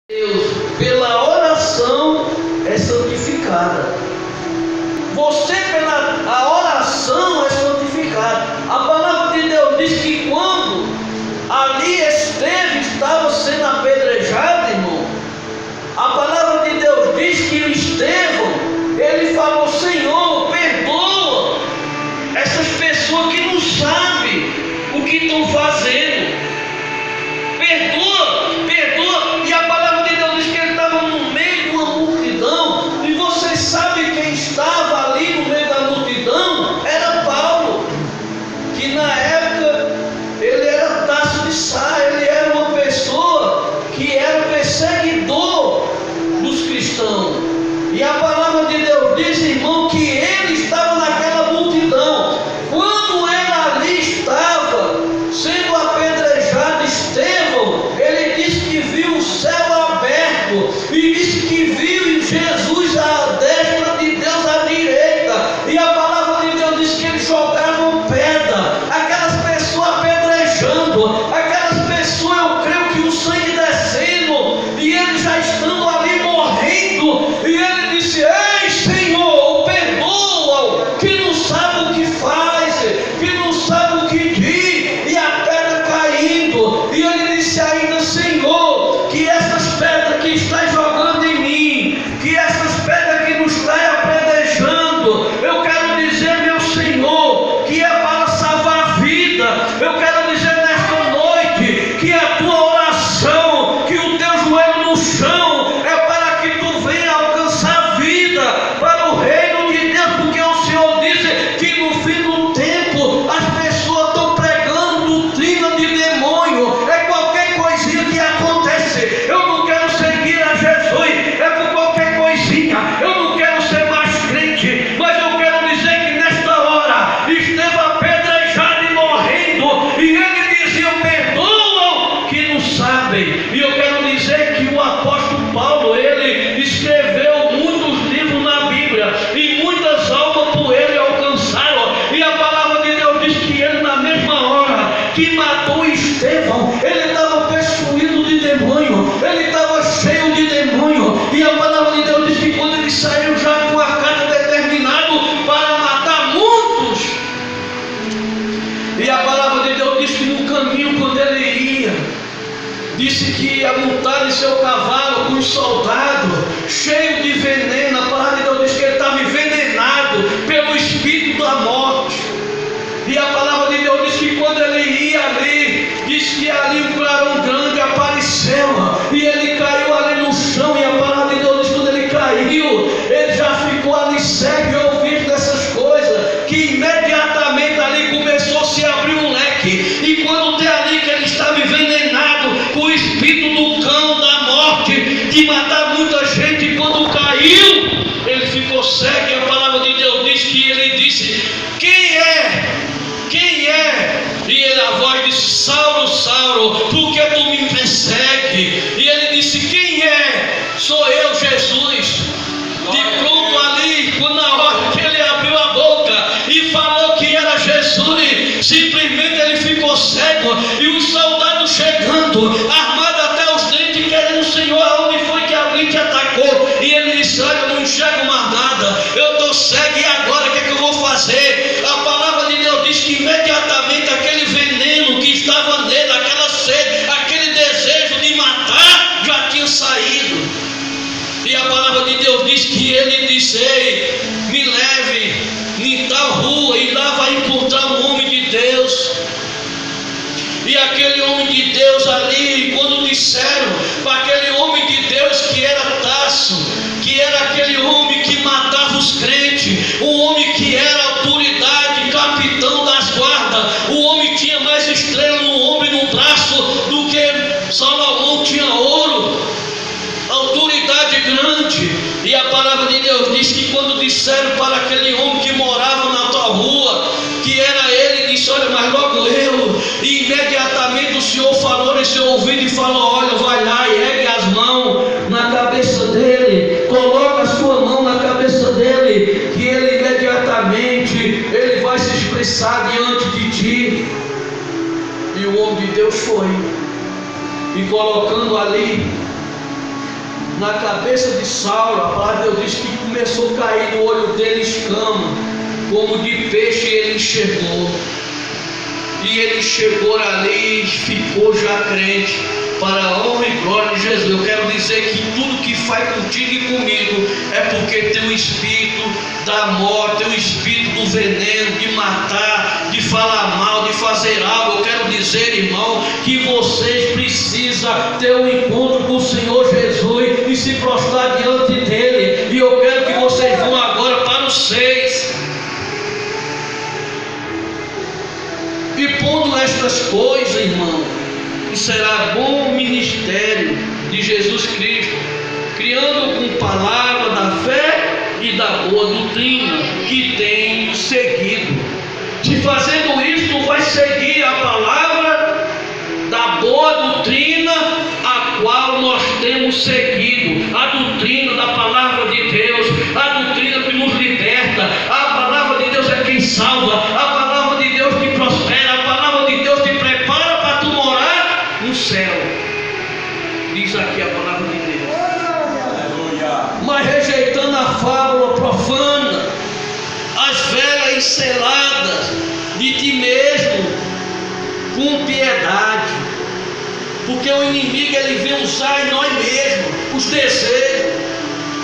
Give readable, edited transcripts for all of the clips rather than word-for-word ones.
Deus, pela oração, é santificada. Você, pela a oração, é santificado. A palavra de Deus diz que quando ali Estevão estava sendo apedrejado, irmão, a palavra de Deus diz que Estevão, ele falou: Senhor, perdoa essas pessoas que não sabem o que estão fazendo. Perdoa, perdoa. E a palavra de Deus diz que ele estava no meio de uma multidão. E você sabe quem estava ali no meio da multidão? Era Paulo, que na época ele era Tasso de Sá, ele era uma pessoa que era perseguidor dos cristãos. E a palavra de Deus diz, irmão, que ele estava naquela multidão. Quando ele ali estava sendo apedrejado, Estevão, ele disse que viu o céu aberto e disse que viu Jesus à destra de Deus à direita. E a palavra de Deus diz que eles jogavam pedra, aquelas pessoas apedrejando, aquelas pessoas, eu creio que o sangue descendo, e eles já estando ali morrendo. E ele disse: ei, Senhor, perdoa, que não sabe o que faz, que não sabe o que diz. E a pedra caindo, e ele disse ainda: Senhor, que essas pedras que estás jogando em mim, que essas pedras que nos estão apedrejando, eu quero dizer, meu Senhor, que é para salvar a vida. Eu quero dizer nesta noite que a tua oração, que o teu joelho no chão, é para que tu venha alcançar a vida para o reino de Deus, porque o Senhor disse que no fim do tempo as pessoas estão pregando doutrina de demônio. É qualquer coisinha que acontece. Eu não quero seguir a Jesus, é por qualquer coisinha. Eu não quero ser mais crente, mas eu quero dizer que nesta hora Estevão apedrejado e morrendo, e ele dizia: perdoam que não sabem. E eu quero dizer que o apóstolo Paulo, ele escreveu muitos livros na Bíblia, e muitas almas por ele alcançaram. E a palavra de Deus diz que ele, na mesma hora que matou Estevão, ele estava possuído de demônio, ele estava cheio de demônio. E a palavra de Deus diz que quando ele saiu já com a cara determinado para matar muitos, e a palavra de Deus diz que no caminho, quando ele ia, disse que ia montar em seu cavalo com os soldados, cheio de veneno. A palavra de Deus diz que ele estava envenenado pelo espírito da morte. E a palavra de Deus diz que quando ele ia ali, diz que ali um clarão grande apareceu, e ele caiu ali no chão. E a palavra de Deus diz que quando ele caiu, ele já ficou ali cego e ouvindo dessas coisas, que imediatamente ali começou a se abrir um leque. E quando tem ali que ele estava envenenado com o espírito do cão da morte, de matar muita gente, quando caiu, ele ficou cego. E a palavra de Deus diz que ele disse: quem é? Quem é? E ele, a voz disse: Saulo, Saulo, por que tu me persegue? E ele disse: quem é? Sou eu, Jesus. De pronto ali, quando na hora que ele abriu a boca e falou que era Jesus, simplesmente ele ficou cego. E os soldados chegando, armados até os dentes, querendo: Senhor, aonde foi que alguém te atacou? E ele disse: olha, eu não enxergo mais nada, eu estou cego, e agora o que é que eu vou fazer? A palavra de Deus diz que imediatamente aquele veneno que estava nele, aquela sede, aquele desejo de matar, já tinha saído. E a palavra de Deus diz que ele disse: ei, me leve em tal rua, e lá vai encontrar um homem de Deus. E aquele homem de Deus ali, quando disseram para aquele homem de Deus que era Tasso, que era aquele homem que matava os crentes, um homem que era autoridade, capitão das guardas, o homem tinha mais estrela no ombro e no braço do que Salomão tinha ouro, autoridade grande. E a palavra de Deus diz que quando disseram para aquele homem que morava na tua rua, que era ele, disse: olha, mas logo eu. E imediatamente o Senhor falou nesse seu ouvido e falou: olha, vai lá e ergue as mãos na cabeça dele, coloca a sua mão na cabeça dele, que ele imediatamente ele vai se expressar diante de ti. E o homem de Deus foi, e colocando ali na cabeça de Saulo, a palavra de Deus diz que começou a cair no olho dele escama, como de peixe, e ele enxergou. E ele chegou ali e ficou já crente, para a honra e glória de Jesus. Eu quero dizer que tudo que faz contigo e comigo é porque tem o espírito da morte, tem o espírito do veneno, de matar, de falar mal, de fazer algo. Eu quero dizer, irmão, que vocês precisam ter um encontro com o Senhor Jesus e se prostrar diante dele. E eu quero que vocês vão agora para os 6. E pondo estas coisas, irmão, que será bom ministério de Jesus Cristo, criando com palavra da fé e da boa doutrina que tem seguido. Se fazendo isso, tu vai seguir a palavra da boa doutrina, a qual nós temos seguido, a doutrina da palavra de Deus, a doutrina que nos liberta. A palavra de Deus é quem salva, a palavra de Deus que prospera, a palavra de Deus te prepara para tu morar no céu. Diz aqui a palavra de Deus. Mas rejeitando a fábula profana, as velas enceladas de ti mesmo, com piedade, porque o inimigo ele vem usar em nós mesmos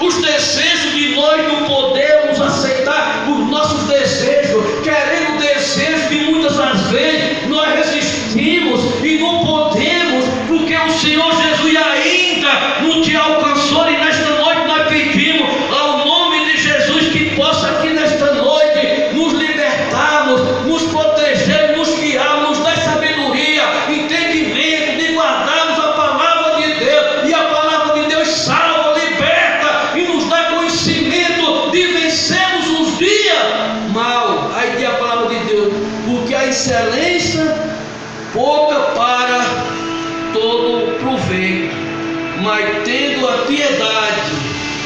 os desejos de nós não podemos aceitar os nossos desejos, querendo desejos que muitas das vezes nós resistimos e não podemos, porque o Senhor Jesus ainda não te alcançou. E nesta noite nós pedimos ao nome de Jesus que possa aqui nesta noite nos libertarmos, nos proteger, nos guiar, nos dar sabedoria, entendimento de guardarmos a palavra de Deus. E a palavra de Deus salva, liberta e nos dá conhecimento de vencermos os dias mal. Aí diz a palavra de Deus: porque a excelência pouca para todo proveito, mas tendo a piedade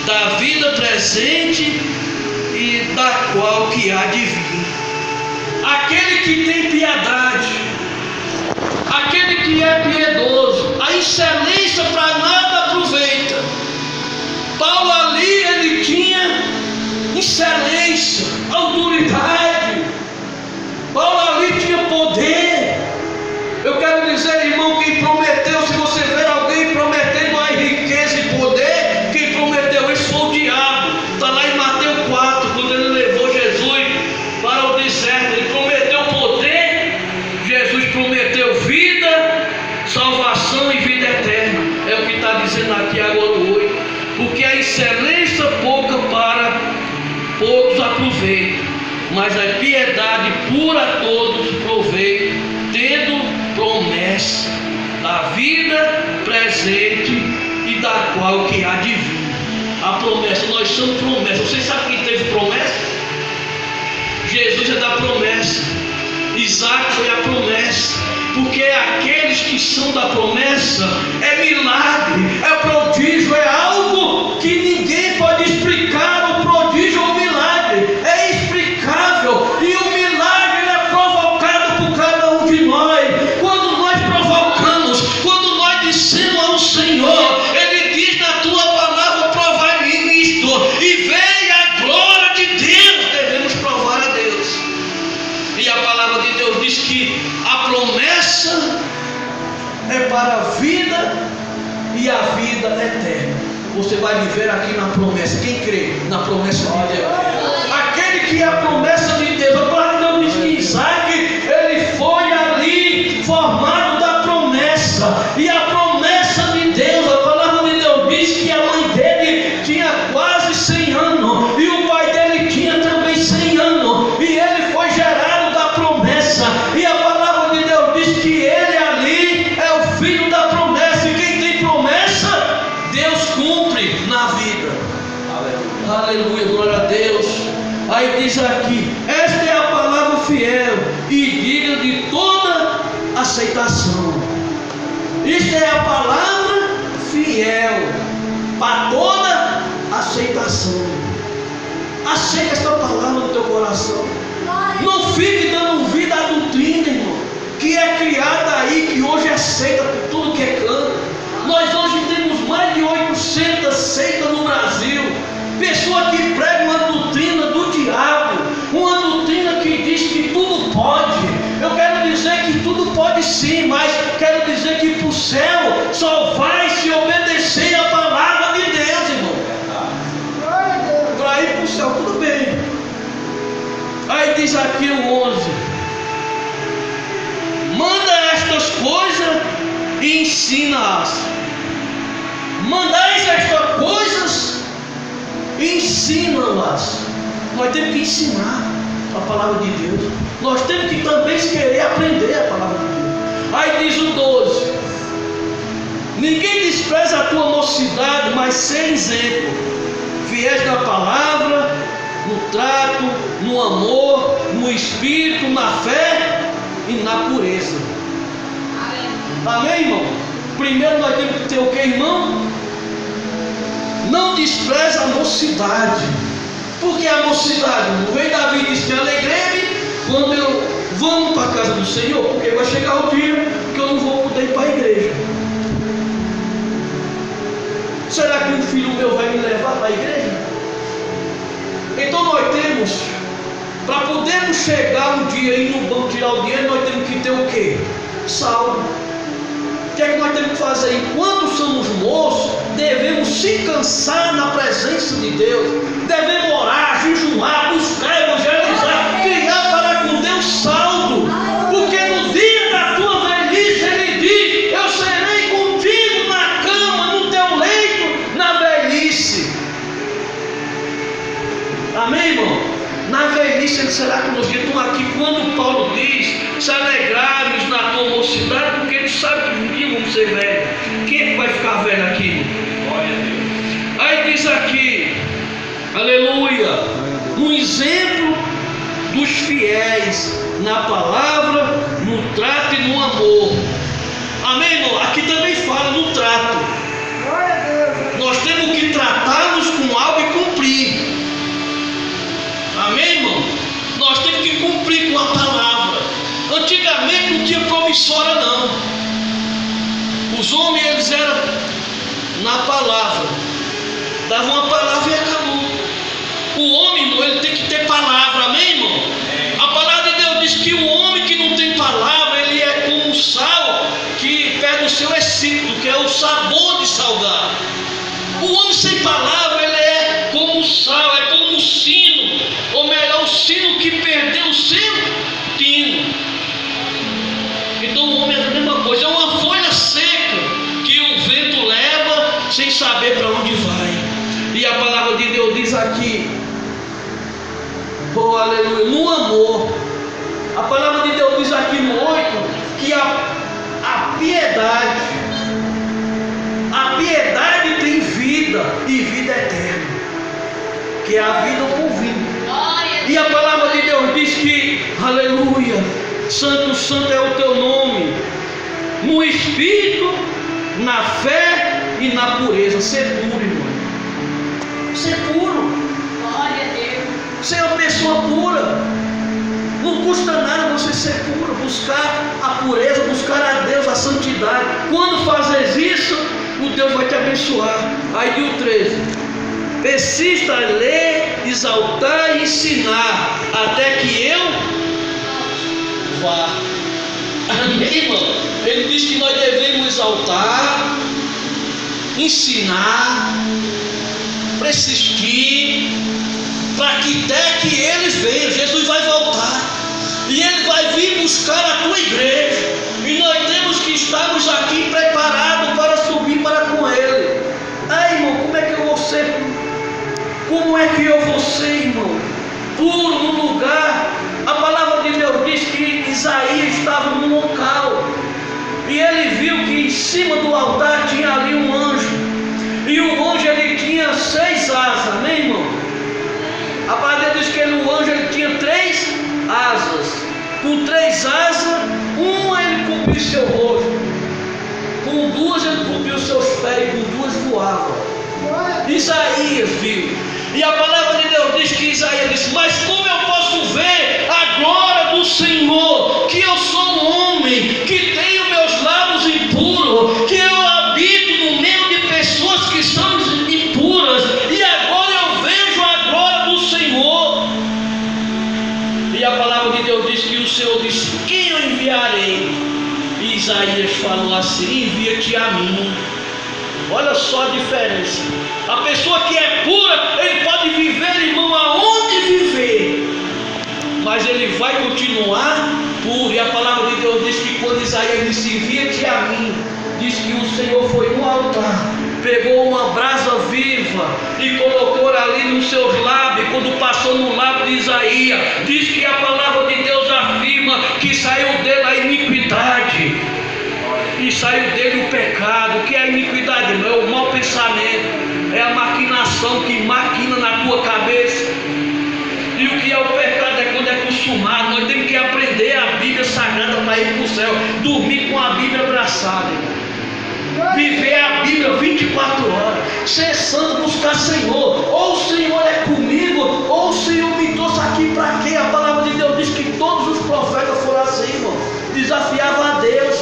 da vida presente e da qual que há de vir. Aquele que tem piedade, aquele que é piedoso, a excelência para nada aproveita. Paulo ali ele tinha excelência, autoridade. Paulo ali tinha poder. Eu quero dizer, irmão, quem prometeu, se você ver alguém prometendo a riqueza e poder, quem prometeu isso foi o diabo. Está lá em Mateus 4, quando ele levou Jesus para o deserto. Ele prometeu poder, Jesus prometeu vida, salvação e vida eterna. É o que está dizendo aqui agora hoje. Porque a excelência pouca para poucos aproveita, mas a piedade pura a todos proveito, tendo promessa da vida presente e da qual que há de vir. A promessa, nós somos promessa. Vocês sabem quem teve promessa? Jesus é da promessa. Isaac foi a promessa. Porque aqueles que são da promessa é milagre, é prodígio, é algo que ninguém pode explicar. O prodígio ou o milagre é inexplicável, e o milagre é provocado por cada um de nós. Quando nós provocamos, quando nós dissemos ao Senhor, Ele diz na tua palavra: provai-me nisto, e veja a glória de Deus. Devemos provar a Deus. E a palavra de Deus diz que a promessa é para a vida e a vida eterna. Você vai viver aqui na promessa. Quem crê na promessa de Deus? Aquele que é a promessa de Deus. A palavra de Deus diz que Isaac ele foi ali formado da promessa. E a promessa de Deus, a palavra de Deus diz que a mãe dele tinha quase 100 anos e o pai dele tinha também 100 anos, e ele foi gerado da promessa. E a palavra de Deus diz que ele ali é o filho da promessa. E quem tem promessa, Deus cumpre na vida. Aleluia, glória a Deus. Aí diz aqui: esta é a palavra fiel e digna de toda aceitação. Isto é a palavra fiel para toda aceitação. Aceita esta palavra no teu coração. Não fique dando ouvido à doutrina, irmão, que é criada aí, que hoje é aceita por tudo que é canto. Nós hoje temos mais de 800 e ensina-as. Mandais estas coisas e ensina-las. Nós temos que ensinar a palavra de Deus. Nós temos que também querer aprender a palavra de Deus. Aí diz o 12: ninguém despreza a tua mocidade, mas sem exemplo, fiéis na palavra, no trato, no amor, no espírito, na fé e na pureza. Amém, irmão? Primeiro nós temos que ter o que, irmão? Não despreza a mocidade. Por que a mocidade? O rei Davi disse que alegrei-me quando eu vou para a casa do Senhor, porque vai chegar o dia que eu não vou poder ir para a igreja. Será que um filho meu vai me levar para a igreja? Então nós temos, para podermos chegar um dia e ir no banco tirar o dinheiro, nós temos que ter o quê? Saldo. O que é que nós temos que fazer? Enquanto somos moços, devemos se cansar na presença de Deus. Devemos orar, jejuar, buscar, evangelizar, criar para com Deus saldo. Porque no dia da tua velhice Ele diz: eu serei contigo na cama, no teu leito, na velhice. Amém, irmão? Na velhice Ele será conosco. Então aqui quando Paulo diz: se alegrarmos na tua mocidade, porque Ele sabe que um dia vamos ser velhos. Quem é que vai ficar velho aqui? Glória a Deus. Aí diz aqui, aleluia, um exemplo dos fiéis na palavra, no trato e no amor. Amém, irmão? Aqui também fala no trato. Nós temos que tratá-los com algo e cumprir. Amém, irmão? Nós temos que cumprir com a palavra. Antigamente não tinha promissória, não. Os homens, eles eram na palavra. Davam uma palavra e acabou. O homem, irmão, ele tem que ter palavra. Amém, irmão? A palavra de Deus diz que o homem que não tem palavra, ele é como um sal que perde o seu excito, que é o sabor de salgar. O homem sem palavra, ele é como o sal, é como o sino, ou melhor, o sino que perdeu o seu tino. Então o homem é a mesma coisa, é uma folha seca que o vento leva sem saber para onde vai. E a palavra de Deus diz aqui, oh aleluia, no amor. A palavra de Deus diz aqui no 8 que a piedade tem vida e vida eterna, que é a vida com vinho. E a palavra de Deus diz que, aleluia, santo, santo é o teu nome, no espírito, na fé e na pureza. Ser puro, irmão. Ser puro. Glória a Deus. Ser uma pessoa pura. Não custa nada você ser puro, buscar a pureza, buscar a Deus, a santidade. Quando fazes isso, o Deus vai te abençoar. Aí diz o 13: persista a ler, exaltar e ensinar, até que eu vá. Amém, irmão? Ele diz que nós devemos exaltar, ensinar, persistir, para que até que eles venham. Jesus vai voltar e Ele vai vir buscar a tua igreja, e nós temos que estarmos aqui preparados para subir para com Ele. Ai, irmão, como é que eu vou ser? Como é que eu vou ser, irmão? Puro no lugar. A palavra de Deus diz que Isaías estava num local e ele viu que em cima do altar tinha ali um anjo, e o anjo ele tinha 6 asas. Amém, irmão? A palavra diz que o anjo ele tinha 3 asas. Com 3 asas, uma ele cobriu seu rosto, com 2 ele cobriu seus pés, e com 2 voava. Isaías viu. E a palavra de Deus diz que Isaías disse: mas como eu posso ver a glória do Senhor, que eu sou um homem, que tenho meus lábios impuros, que eu habito no meio de pessoas que são impuras, e agora eu vejo a glória do Senhor. E a palavra de Deus diz que o Senhor disse: quem eu enviarei? E Isaías falou assim: envia-te a mim. Olha só a diferença. A pessoa que é pura, ele pode viver, irmão, aonde viver, mas ele vai continuar puro. E a palavra de Deus diz que quando Isaías disse: envia-te a mim, diz que o Senhor foi no altar, pegou uma brasa viva e colocou ali nos seus lábios. Quando passou no lábio de Isaías, diz que a palavra de Deus afirma que saiu dele a iniquidade e saiu dele o pecado. O que é a iniquidade? Não é o mau pensamento, é a maquinação que maquina na tua cabeça. E o que é o pecado? É quando é consumado. Nós temos que aprender a Bíblia Sagrada para ir para o céu, dormir com a Bíblia abraçada, viver a Bíblia 24 horas, ser santo, buscar Senhor. Ou o Senhor é comigo, ou o Senhor me trouxe aqui para quê? A palavra de Deus diz que todos os profetas foram assim, irmão, desafiavam a Deus.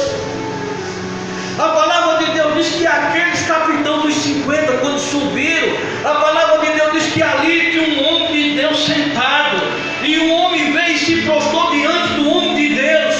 A palavra de Deus diz que aqueles capitães dos 50, quando subiram, a palavra de Deus diz que ali tinha um homem de Deus sentado, e um homem veio e se prostrou diante do homem de Deus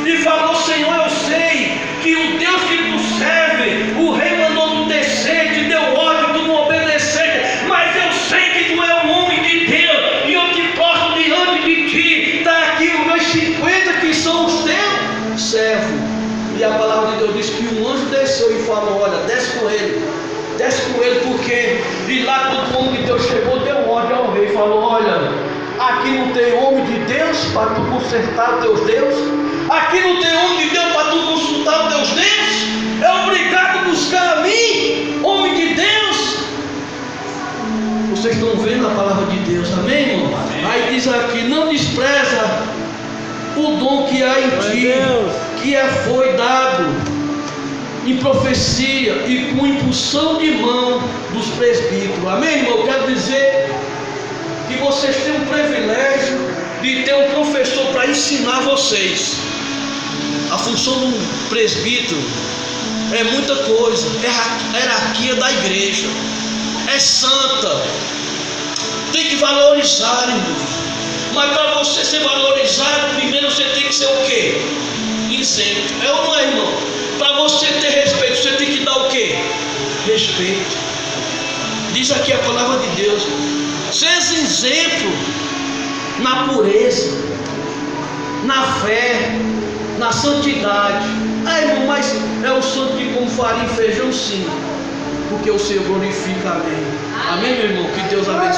e falou: Senhor, eu sei que o Deus que tu serve, o rei mandou tu descer, te deu ordem, tu não obedeceste, mas eu sei que tu é um homem de Deus, e eu te prostro diante de ti. Está aqui os meus 50 que são os teus servos. E a palavra de Deus diz que um anjo desceu e falou: olha, desce com ele, porque. E lá quando o homem de Deus chegou, deu ordem ao rei, falou: olha, aqui não tem homem de Deus para tu consertar os teus deuses, aqui não tem homem de Deus para tu consultar os teus deuses, é obrigado a buscar a mim, homem de Deus. Vocês estão vendo a palavra de Deus, amém, irmão? Amém. Aí diz aqui: não despreza o dom que há em ti, que foi dado em profecia e com impulsão de mão dos presbíteros. Amém, irmão? Eu quero dizer que vocês têm o privilégio de ter um professor para ensinar vocês. A função de um presbítero é muita coisa, é a hierarquia da igreja, é santa, tem que valorizar, irmão. Mas para você ser valorizado, primeiro você tem que ser o quê? Isento. É ou não é, irmão? Para você ter respeito, você tem que dar o quê? Respeito. Diz aqui a palavra de Deus: seja exemplo na pureza, na fé, na santidade. Ah, irmão, mas é o santo que come farinha e feijão? Sim, porque o Senhor glorifica. Amém. Amém, meu irmão?